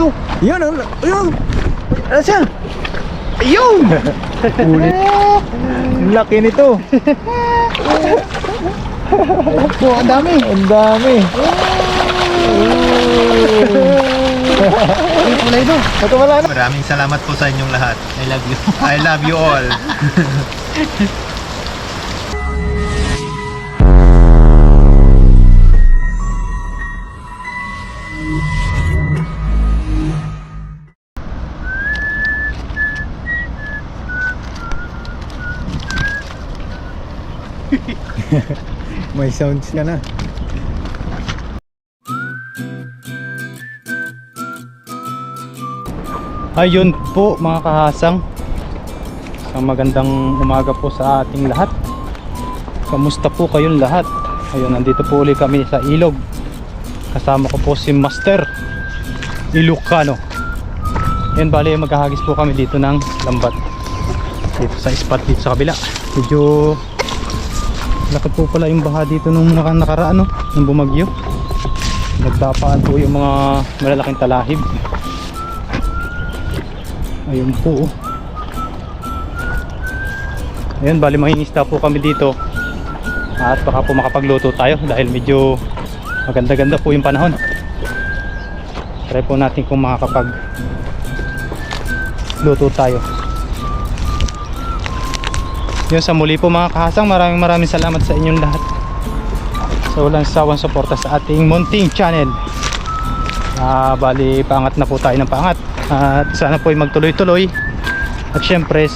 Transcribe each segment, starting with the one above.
ito. Yun, ayun. Ano siya? Ayun! Ulit. Ang laki nito. Ito, ang dami. Ang dami. Ay, kulay ito. Ito wala na. Maraming salamat po sa inyong lahat. I love you. I love you all. May sounds ka na. Ayun po mga kahasang, ang magandang umaga po sa ating lahat. Kamusta po kayong lahat? Ayun, nandito po ulit kami sa ilog. Kasama ko po si Master Ilocano. Ayun, bali maghahagis po kami dito ng lambat. Dito sa spot dito sa kabila. Medyo laki po pala yung baha dito nung nakaraan, no? Nung bumagyo. Nagdapaan po yung mga malalaking talahib. Ayun po. Ayun, bali mangingisda po kami dito. At baka po makapagluto tayo dahil medyo maganda-ganda po yung panahon. Try po natin kung makakapagluto tayo. Yun, sa muli po mga kahasang, maraming salamat sa inyong lahat sa walang sawang suporta sa ating munting channel. Bali paangat na po tayo ng paangat. At sana po ay magtuloy-tuloy. At syempre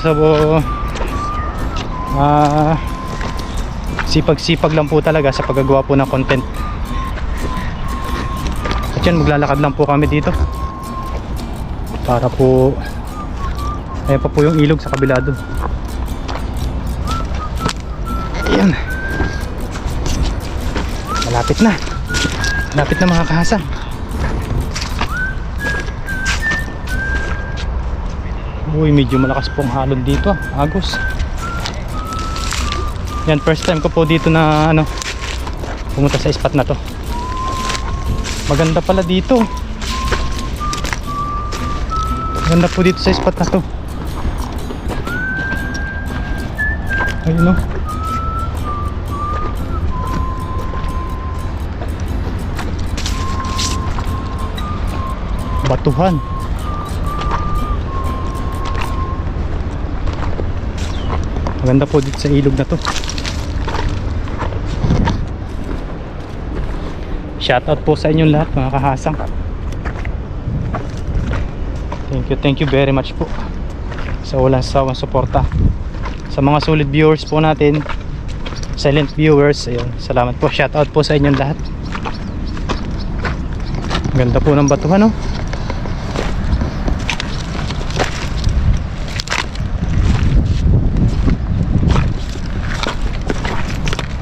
sipag-sipag lang po talaga sa paggagawa po ng content. At yan, maglalakad lang po kami dito para po ayan pa po yung ilog sa kabila doon. Ayan, malapit na mga kahasang. Uy, medyo malakas pong halon dito, agos. Yan, first time ko po dito na pumunta sa spot na to. Maganda pala dito. Maganda po dito sa spot na to. Ayun, no? Batuhan. Maganda po dito sa ilog na to. Shoutout po sa inyong lahat mga kahasang. Thank you very much po sa walang sawang suporta. Sa mga solid viewers po natin, silent viewers, ayun, salamat po. Shoutout po sa inyong lahat. Ganda po ng batuhan, no?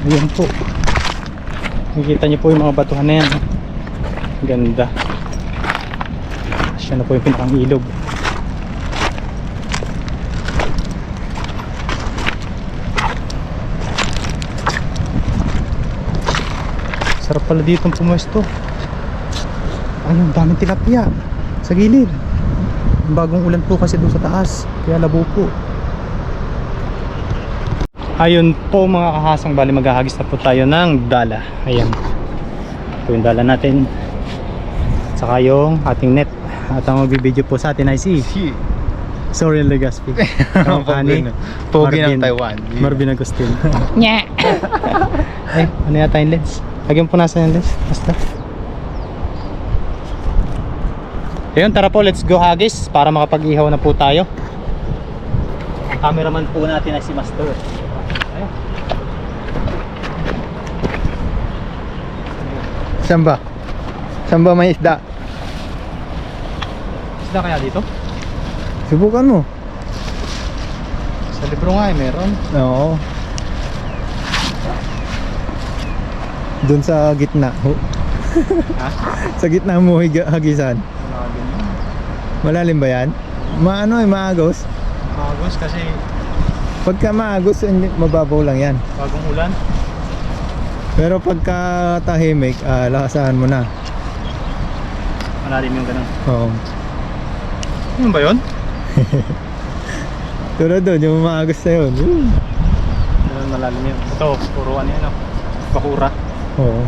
Ayan po, nakikita niyo po yung mga batuhan na yan. Ganda. Siya na po yung pinakang ilog. Sarap pala ditong pumuesto. Ayun, daming tilapia sa gilid. Bagong ulan po kasi doon sa taas, kaya labo po. Ayun po mga kahasang, bali maghahagis na po tayo ng dala. Ayan, ito yung dala natin, saka yung ating net. At ang magbibideo po sa atin ay si Soren Legaspi, Kamukani Pogi ng Taiwan. Marvin Agustin. Nya. Ay, ano yata yung lens? Lagyan po nasa yung lens, basta. Ayun, tara po, let's go hagis para makapag-ihaw na po tayo. Ang cameraman po natin ay si Master. Ayun. Saan ba may isda? Isda kaya dito? Subukan mo. Sa libro nga eh, meron. Oo. Doon sa gitna. Ha? Sa gitna mo hagisan. Malalim ba yan? Maagos. Magos kasi Pagka maagos, mababaw lang yan. bagong ulan. Pero pagka tahimik, lakasan mo na. Malalim yung ganun. Oo. Yun ba yun? Tulad doon, yung umaagos na yun. Ganun malalim yun. Ito, puro ano yan, no? Bakura. Oo.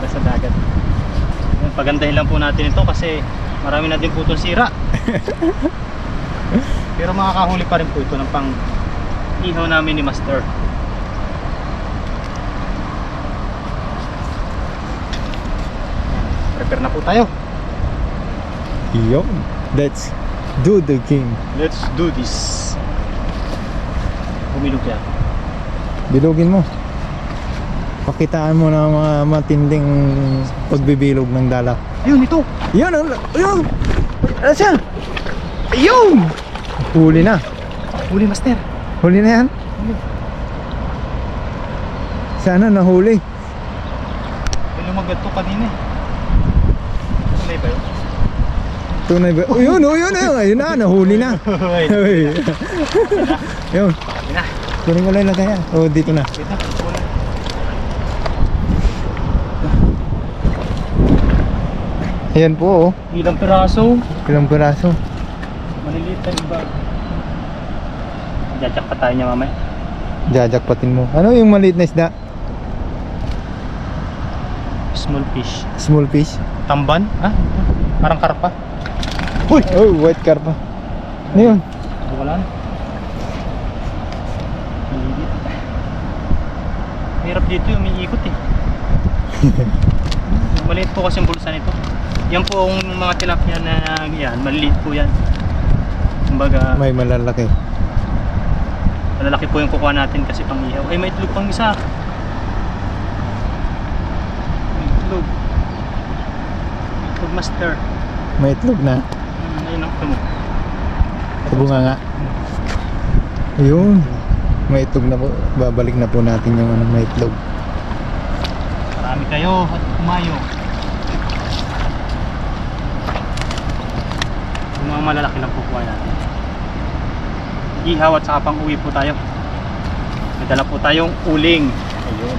Sa dagat. Yun, pagandahin lang po natin ito kasi marami na din po itong sira. Pero makakahuli pa rin po ito ng pang ihaw namin ni Master. Prepare na po tayo. Yo, let's do the game. Let's do this. Bumilog yan. Bilugin mo. Pakitaan mo na mga matinding pagbibilog ng dala. Ayun, ito. Yun, yun. Ano siya? Ayun! Huli na. Huli, Master. Huli na yan? Sana nahuli. May lumagad to kanina eh. Tunay ba yun? Tunay ba? Oh, yun, oh, yun, yun. Ayun na, nahuli na. Ay, Yun. sabi na. Kunin ko lang lang kaya. Oh, dito na. Dito, huli. Ayan po, oh. Ilang piraso. Ilang piraso. Maliliit na iba. Jajak pa tayo niya mamaya. Jajakpatin mo. Ano yung maliit na isda? Small fish. Small fish. Tamban? Ah, parang karpa. Uy! Oh, white carpa. Ano yun? Wala na. Maliliit. Hirap dito yung umiikot eh. Maliit po kasi yung bulsa nito. Yan po ang mga tilapia na yan. Maliliit po yan. Kumbaga, May malalaki. malalaki po yung kukuha natin kasi pang ihaw. Ay, may itlog pang isa. May itlog. May itlog, Master. May itlog na. Ayun ang tumo. Sa bunga nga. Ayun. May itlog na po. Babalik na po natin yung ano, may itlog. Marami kayo at kumayo. Yung mga malalaki lang kukuha natin. Ihaw at saka pang uwi po tayo. May dala po tayong uling. Ayun.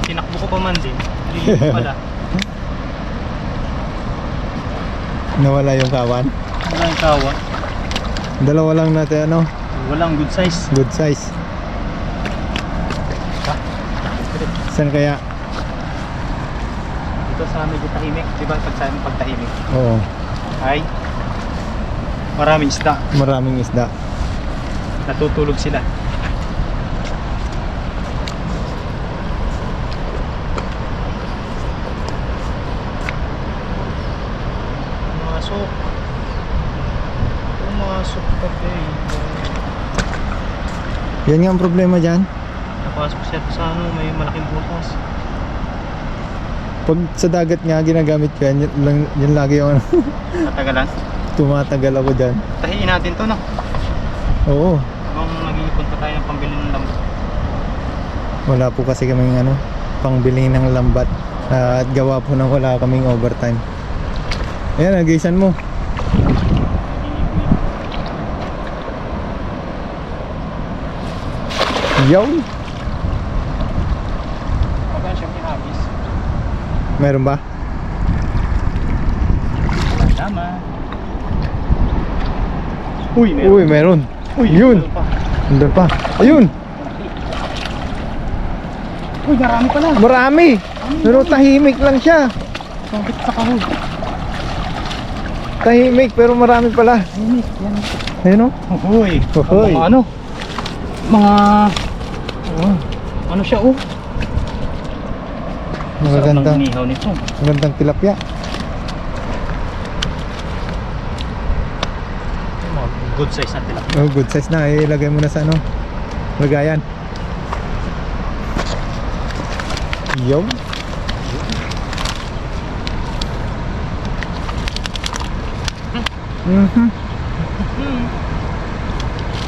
Tinakbo ko pa man din. Liliit pala. Nawala yung kawan. Wala yung kawa. Dalawa lang natin ano. Walang good size. Good size. Saan kaya? Dito sa medyo tahimik. Diba pag sa amin pagtahimik? Oo. Ay, maraming isda. Maraming isda. Natutulog sila. Pumasok. Pumasok ka, baby. Yan nga ang problema dyan. Napasok siya sa ano, may malaking butas. Pag sa dagat nga ginagamit ko yan, yan lagi yung ano, Natagalan. tumatagal ako dyan. Tahiin natin to, no? Oo. Habang nag-iipon pa tayo ng pambili ng lambat. Wala po kasi kaming ano, pangbili ng lambat. At gawa po na wala kaming overtime. Ayan, nagisan mo. Yo! Pagkaan siyang kinabis. Meron ba? Tama. Uy, meron. Uy, meron. Uy, Yun! meron pa. Andun pa. Ayun! Uy, marami pala. Marami! Pero tahimik lang siya. Bakit sa kahul? Tahimik pero marami pala. Tahimik, yan. Ayun o. Uy, Uy. mga ano? Mga... ano siya, oh? Magaganda. Sarap ng inihaw nito. Magandang tilapia. Good size na tilapia. Oh, good size na. Ilagay mo na sa ano, lagayan. Yo.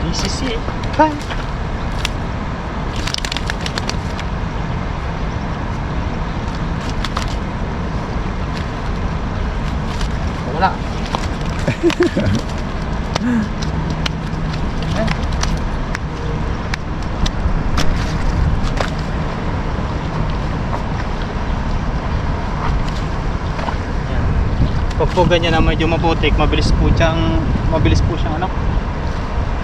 This is it. Hi. Wala. Pag po ganyan na medyo maputik, mabilis po siyang ano,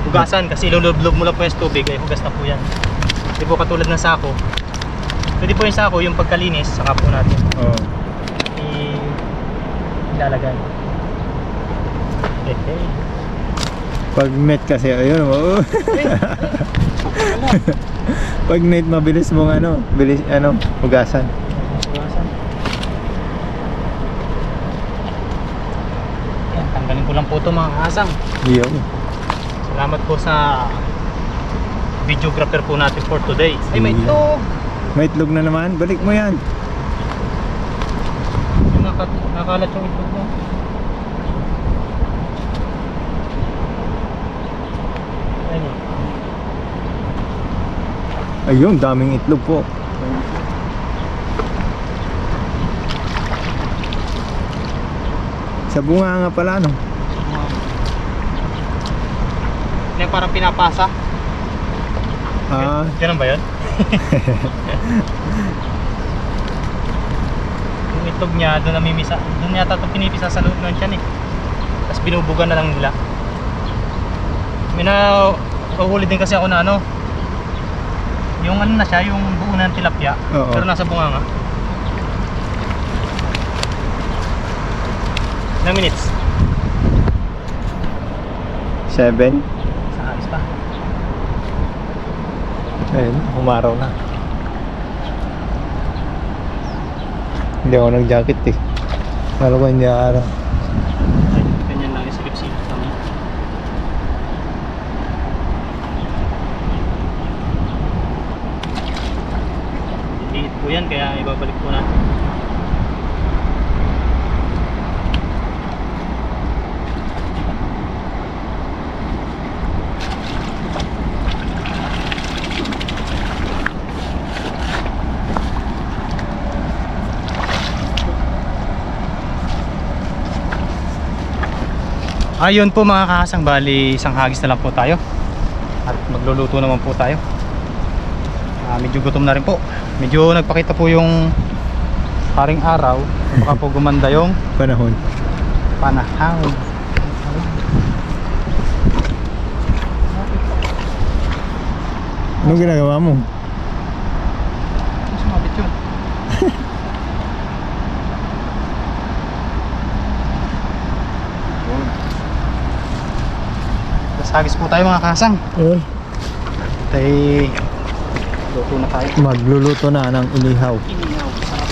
hugasan kasi ilulublob mo lang po yung tubig ay hugas na po yan. Hindi po katulad ng sako. Pwede po yung sako, yung pagkalinis, saka po natin Oo. ilalagay. Okay. Pag net kasi, ayun, oo. Pag net, mabilis mong ano, bilis, ano, hugasan. Hugasan. Yan, tanggalin ko lang po ito mga kasang. Yun. Salamat po sa videographer po natin for today. Ay, may Yeah. itlog! May itlog na naman, balik mo yan. Yung nakalat yung itlog mo. Ayun. Ayun, daming itlog po. Sa bunga nga pala, no? Ano yung parang pinapasa? Ah, Ganun ba yun? Yung itlog niya, doon namimisa. Doon yata ito pinipisa sa loob ng tiyan eh. Tapos binubugan na lang nila. May nahuhuli din kasi ako na ano. Yung ano na siya, yung buo ng tilapia. Oo. Pero nasa bunga nga. Ilang minutes? 7. Sa alis pa. Ayun, umaraw na. Hindi ako nag-jacket eh. Lalo ko hindi araw. Ganyan lang yung silip-silip kami. Liit po yan, kaya ibabalik po natin. Ayun po mga kakasang, bali isang hagis na lang po tayo at magluluto naman po tayo. Medyo gutom na rin po. Medyo nagpakita po yung haring araw, baka po gumanda yung Panahon. panahon. Anong ginagawa mo? Sumabit yun. Tapos hagis po tayo mga kakasang. Tay luto na tayo. Magluluto na ng inihaw. Inihaw, sarap.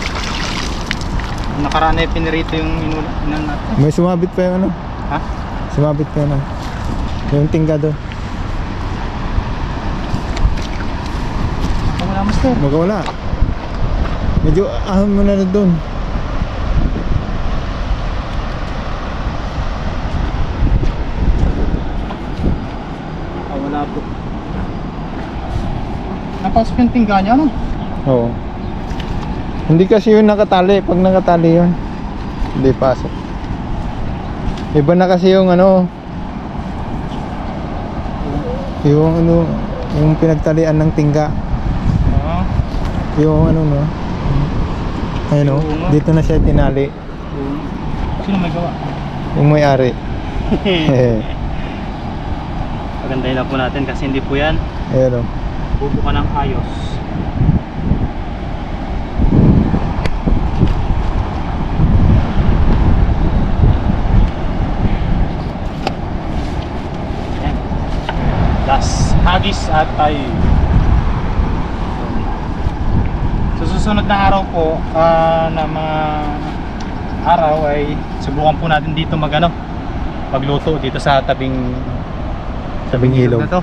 Ang nakaraan ay pinirito yung inan natin. May sumabit pa yung ano? Ha? Sumabit pa yung ano? Yung tingga doon. Wala master. Magkawala. Medyo ahon mo na doon. Wala po. Napasok yung tingga niya, ano? Oo. Hindi kasi yun nakatali. Pag nakatali yun, hindi pasok. Iba na kasi yung ano, yung pinagtalian ng tingga. Ah, Yung ano no. Ayun o, Oo nga. dito na siya tinali. sino may gawa? Yung may-ari. Pagandahin lang po natin kasi hindi po yan Ayun o. bubuka ng ayos. Ayan. Das hagis at tayo. Sa susunod na araw po na mga araw ay subukan po natin dito magluto dito sa tabing Ilog. na to.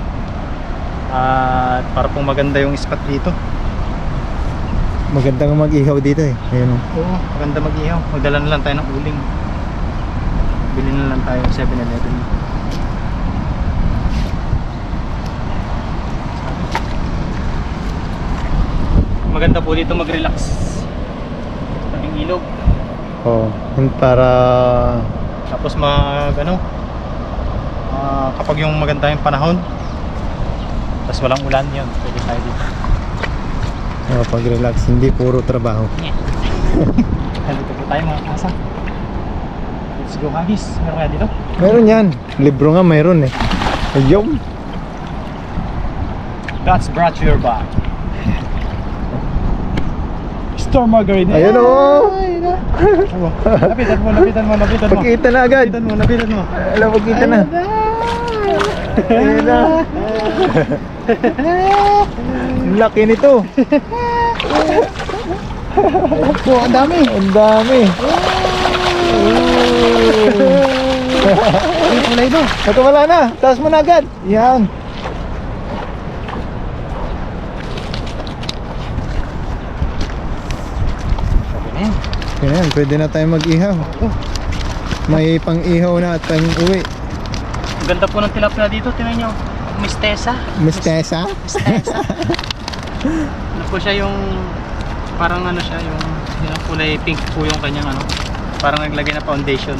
At para pong maganda yung spot dito. Magandang mag-ihaw dito eh. Ayun o. Oo, maganda mag-ihaw. Magdala na lang tayo ng uling. Bili na lang tayo 7-Eleven. Maganda po dito mag-relax. Tabing ilog. Oo. Para Tapos kapag yung maganda yung panahon, tapos walang ulan, yun pwede tayo dito. pag-relax, hindi puro trabaho. Nandito po tayo mga kasa. Let's go, Hagis. Meron kaya dito? Meron yan. Libro nga mayroon eh. Ayun. That's brought to your back. Star Margarita. Ayun o. Lapitan mo. Pagkita na agad. Lapitan mo. Alam, pagkita na. Ayun na. Ang laki nito. Oh, ang dami. Ang dami. Ay, kulay do. Ito wala na. Taas mo na agad. Yan. Yan, pwede na tayo mag-ihaw. May pang-ihaw na at pang-uwi. Ang ganda po ng tilapia dito. Tingnan nyo. Mistesa. Mistesa? Mistesa. Ano po siya yung parang ano siya yung kulay pink po yung kanyang ano. Parang naglagay na foundation.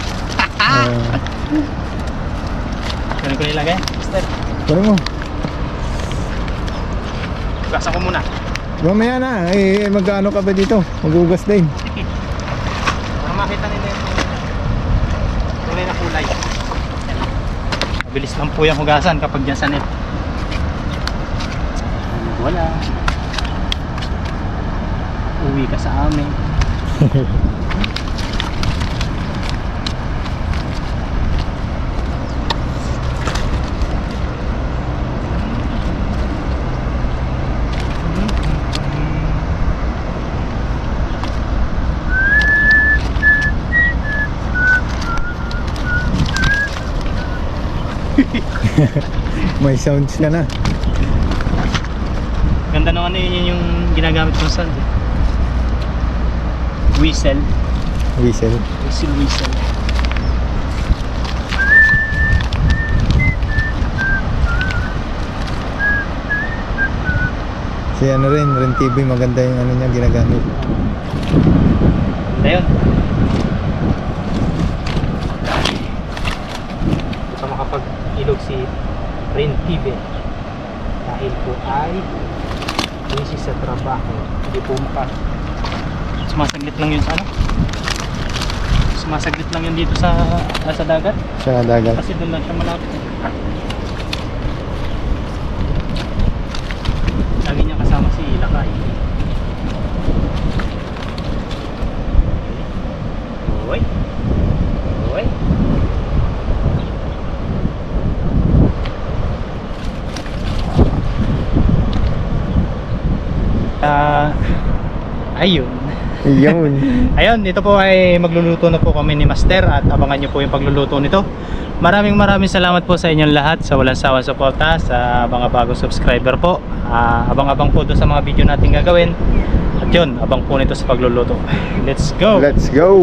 Ganun ko nilagay. Mister. Kunin mo. Gasan ko muna. Mamaya na. Eh, mag-ano ka ba dito? Mag-ugas din. Para makita nila yung kulay na kulay. Mabilis lang po yung hugasan kapag dyan sa net. Wala. Uwi ka sa amin. May sounds ka na. Ganda naman yun yung ginagamit kong sound eh. Whistle. Whistle. Whistle. Si ano rin, Ren TV, maganda yung ano niya ginagamit. Ayun. Ito makapag-ilog si Ren TV dahil po ay busy sa trabaho. Hindi po sumasaglit lang yun sa ano? Sumasaglit lang yun dito sa dagat. Sa dagat. Kasi doon lang siya malapit. Lagi niya kasama si Lakay. Oy. Oy. Ayun. Yun. Ayun, ito po ay magluluto na po kami ni Master at abangan nyo po yung pagluluto nito. Maraming salamat po sa inyong lahat sa walang sawang suporta sa mga bagong subscriber po. Abang-abang po doon sa mga video natin gagawin. At yun, abang po nito sa pagluluto. Let's go! Let's go.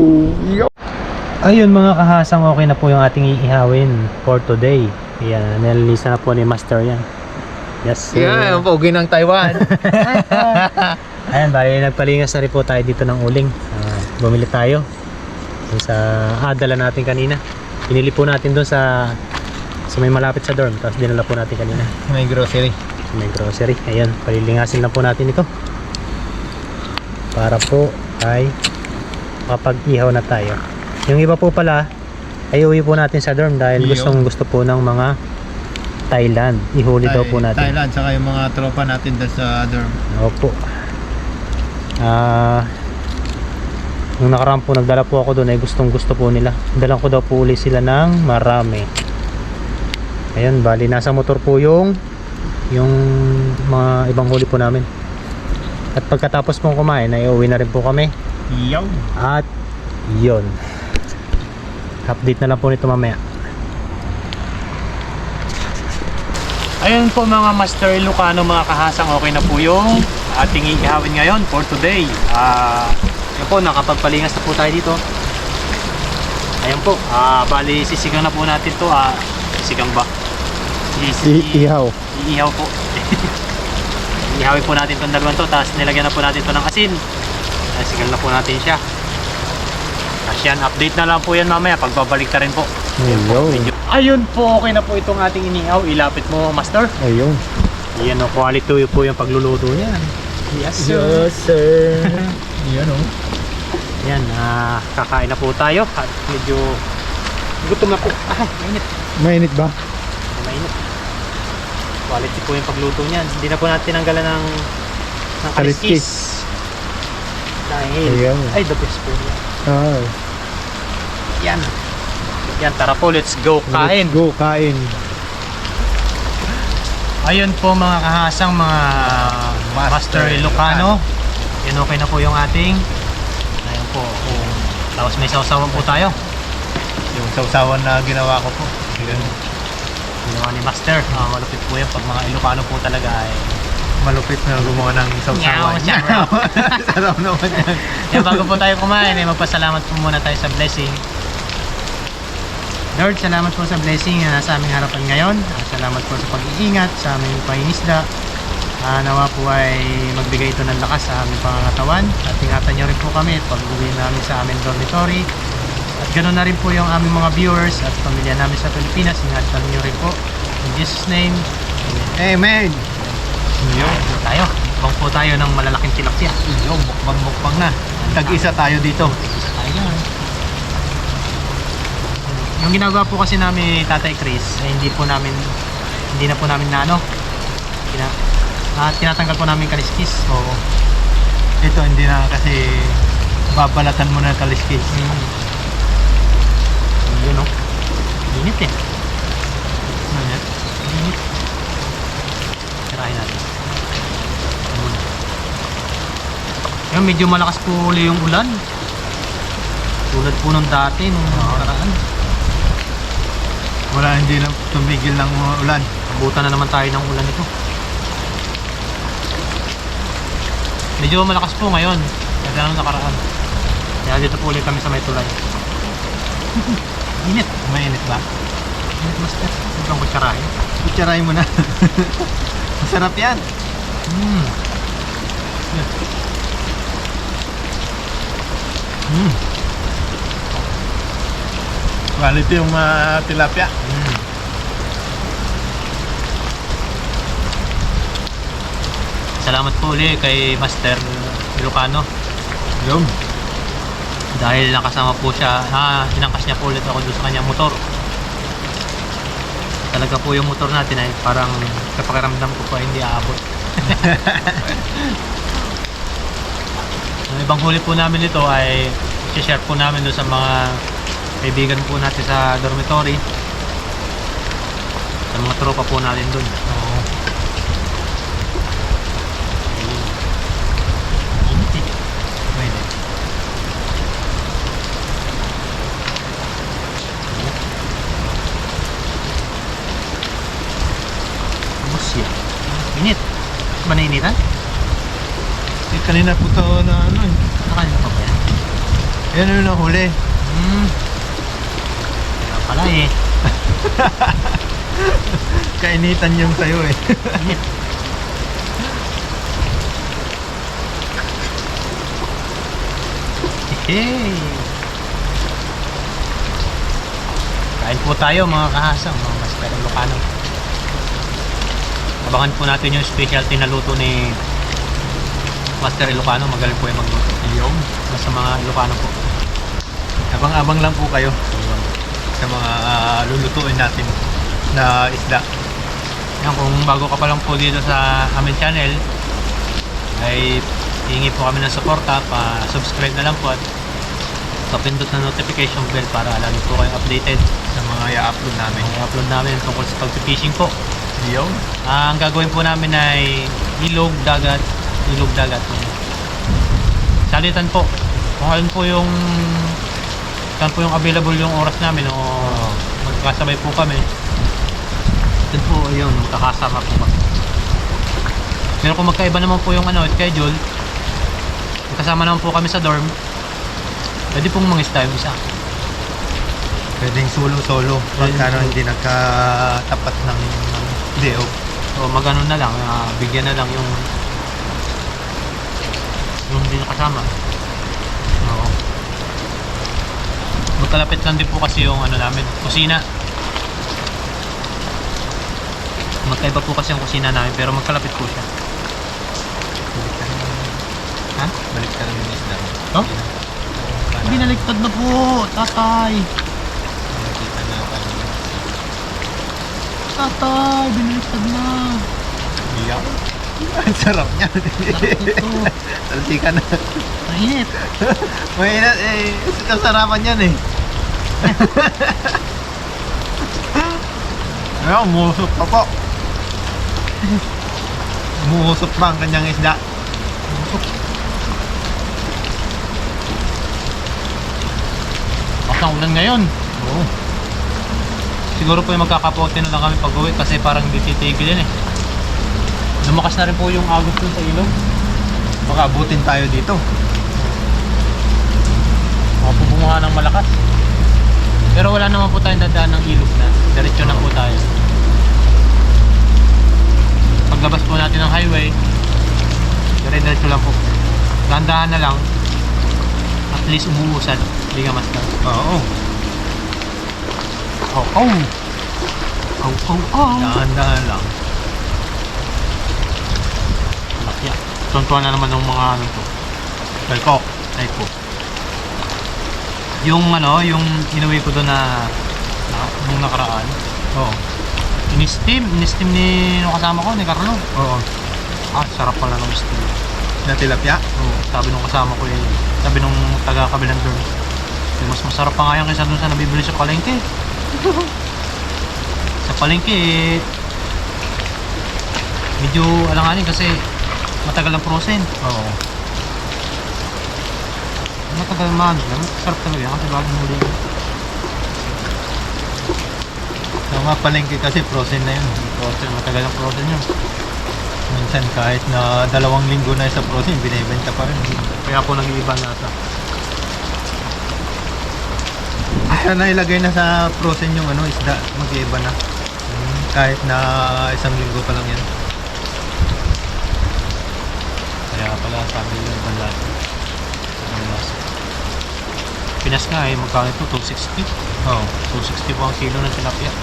Yo. Ayun mga kahasang, okay na po yung ating iihawin for today. Yan, nililisa na po ni Master yan. Yes sir. Yeah, ang pogi ng Taiwan. Ayan, bali nagpalingas na rin po tayo dito ng uling. Bumili tayo dun sa dala natin kanina. Pinili po natin doon sa may malapit sa dorm. Tapos dinala po natin kanina. May grocery. May grocery. Ayan, palilingasin lang po natin ito para po ay makapag-ihaw na tayo. Yung iba po pala ay uwi po natin sa dorm dahil gusto po ng mga Thailand. Ihuli daw po natin. Thailand, saka yung mga tropa natin doon sa dorm. Opo. Nung nakaraan po nagdala po ako doon ay gustong gusto po nila. Dalang ko daw po uli sila ng marami. Ayun, bali nasa motor po yung mga ibang huli po namin. At pagkatapos pong kumain ay uwi na rin po kami. Yo. At yun, update na lang po nito mamaya. Ayun po mga Master Ilocano, mga kahasang, okay na po yung ating iihawin ngayon for today. Yun po, nakapagpalingas na po tayo dito. Ayun po, bali sisigang na po natin to. Sisigang ba? Ihaw. Iihaw po. Ihawin po natin itong dalawang to, tapos nilagyan na po natin to ng asin. Sigal na po natin siya. Tapos yan, update na lang po yan mamaya, pagbabalik ta rin po. Ayun po, okay na po itong ating inihaw. Ilapit mo, Master. Ayun. Yan o, quality po yung pagluluto niyan. Yes sir. Yes sir. Yan o. Yan, kakain na po tayo. At medyo Gutom na po. Ay, mainit. Mainit ba? Mainit. Quality po yung pagluto niyan. Hindi na po natin tinanggalan ng kaliskis. Dahil, Ayan. ay, the best po yan. Ah, Yan. Yan, tara po, let's go kain. let's go, kain. Ayun po mga kahasang mga Master Ilocano. Yan, okay na po yung ating. Ayun po. Tapos may sausawan po tayo. Yung sausawan na ginawa ko po. Ginawa ni Master. Malupit po yan. Pag mga Ilocano po talaga ay Malupit na gumawa ng sausawan. Nyaw. Sarap naman yan. Yan, bago po tayo kumain, magpasalamat po muna tayo sa blessing. Lord, salamat po sa blessing na nasa aming harapan ngayon. Salamat po sa pag-iingat sa aming pangingisda. Nawa po ay magbigay ito ng lakas sa aming pangangatawan. At ingatan niyo rin po kami at pag-uwi namin sa aming dormitory. At ganoon na rin po yung aming mga viewers at pamilya namin sa Pilipinas. Ingatan niyo rin po. In Jesus' name, Amen. Yun. Tayo. Bang po tayo ng malalaking tilapia. Yung mukbang na. Tag-isa tayo dito. Isa tayo yan. Yung ginagawa po kasi namin Tatay Chris, hindi na po namin na ano, tinatanggal po namin kaliskis. So, Ito hindi na kasi babalatan mo na kaliskis. yun o. Init eh. Ano yan? Init. Tirahin natin. Yung medyo malakas po uli yung ulan. Tulad po nung dati, nung nakaraan. Wala, hindi na tumigil ng ulan. Abutan na naman tayo ng ulan ito. Medyo malakas po ngayon. Kaya nung nakaraan. Kaya dito po ulit kami sa may tulay. Init. Mainit ba? Init, Master. Huwag kang kutsarahin. Kutsarahin mo na. Masarap yan. Quality yung tilapia. Salamat po ulit kay Master Ilocano. Yung. Dahil nakasama po siya, inangkas niya po ulit ako doon sa kanyang motor. Talaga po yung motor natin ay parang kapakiramdam ko pa hindi aabot. Ang ibang huli po namin ito ay i-share po namin doon sa mga kaibigan po natin sa dormitory. Sa mga tropa po natin doon. Init eh. Mainit. Musya. Init. Maninitan? Eh, kanina po to na ano eh. Nakanina pa ba yan? Yan yung nahuli. Kaya pala eh. Kainitan yung sayo eh. Init. Hey. Kain po tayo mga kahasang, mga Master Ilocano. Abangan po natin yung specialty na luto ni Master Ilocano. Magaling po yung magluto. Yung. Basta mga Ilocano po. Abang-abang lang po kayo sa mga lulutuin natin na isda. Yan, kung bago ka pa lang po dito sa aming channel, ay hihingi po kami ng suporta, pa-subscribe na lang po at papindot na notification bell para lalo po kayong updated Sa mga i-upload namin. ang i-upload namin tungkol sa pag-fishing po. Yung. Ang gagawin po namin ay ilog, dagat. Salitan po. Kung alin po yung saan po yung available yung oras namin o magkasabay po kami. Doon po yun, magkakasama po kami. Pero kung magkaiba naman po yung schedule, magkasama naman po kami sa dorm, pwede pong mangisda yung isa. Pwedeng solo-solo. Pagkano hindi nagkatapat ng day off. So magano na lang, bigyan na lang yung hindi nakasama. Oo. Magkalapit lang din po kasi yung namin, kusina. Magkaiba po kasi yung kusina namin pero magkalapit po siya. Ha? Balik ka lang yung isda. Oh? Binaliktad na po, tatay. Tatay, biniliktad na. Iyak. Ang sarap niya. Salti ka na. Mainit. Mainit eh. Kasarapan yan eh. Ayun, umuusok pa po. Umuusok pa ang kanyang isda. Basta ulan ngayon. Oo. Siguro po yung magkakapote na lang kami pag uwi kasi parang hindi titigil yan eh. Lumakas na rin po yung agos dun sa ilog. Baka abutin tayo dito. Baka po bumuha ng malakas. Pero wala naman po tayong dadaan ng ilog na. Diretso na po tayo. Paglabas po natin ng highway, diretso lang po. Dahan-dahan na lang. At least umuusad. Hindi ka mas lang. Oo. Oh, oh! Oh, oh, oh! Dahan-dahan lang. Lakya. Tuntuan na naman ng mga ano to. Talkok. Ay po. Yung ano, yung inuwi ko doon na nung nakaraan. Oo. In-steam ni nung kasama ko, ni Carlo. Oo. Ah, sarap pala ng steam. Na tilapia? Oo, sabi nung kasama ko eh, sabi nung taga-kabilang dorm. Mas masarap pa nga yan kaysa doon sa nabibili sa palengke. Sa palengke eh, medyo alanganin kasi matagal ang frozen. Oo. Matagal man, sarap talaga yan kasi bagong huli. Yung mga palengke kasi frozen na yun. Frozen, matagal ang frozen yun. Minsan kahit na 2 linggo na sa frozen, binibenta pa rin. Kaya po nag-iiba nata. Sana ilagay na sa frozen yung ano, isda, mag-iiba na. Kahit na 1 linggo pa lang yan. Kaya pala sabi nila ibang lasa. Ibang lasa. Pinas nga eh, magkano ito? 260? Oo. 260 po ang kilo ng tilapia.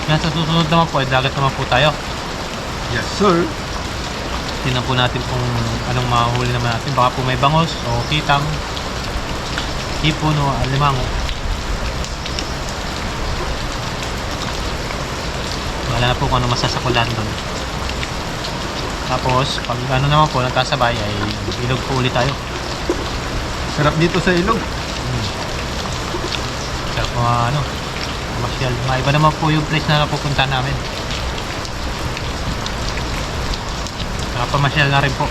Yan sa susunod naman po, dagat naman po tayo. Yes, sir. Tingnan po natin kung anong mahuli naman natin. Baka po may bangos o kitang, hipon o alimango. Wala na po kung ano masasakulan doon. Tapos, pag ano naman po, nagkasabay ay ilog po ulit tayo. Sarap dito sa ilog. Sarap mga ano, masyal. Maiba naman po yung place na napupunta namin. Nakapamasyal na rin po.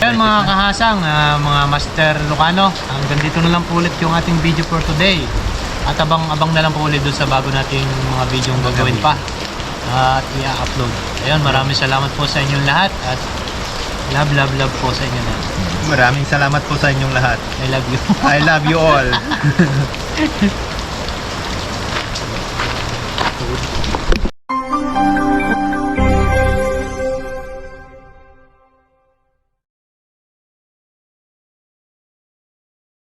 Ayan mga kahasang, mga Master Lucano, hanggang dito na lang po ulit yung ating video for today. At abang-abang na lang po ulit dun sa bago nating mga video yung gagawin pa at i-upload. Ayun, maraming salamat po sa inyong lahat at love po sa inyo na. Maraming salamat po sa inyong lahat. I love you. I love you all.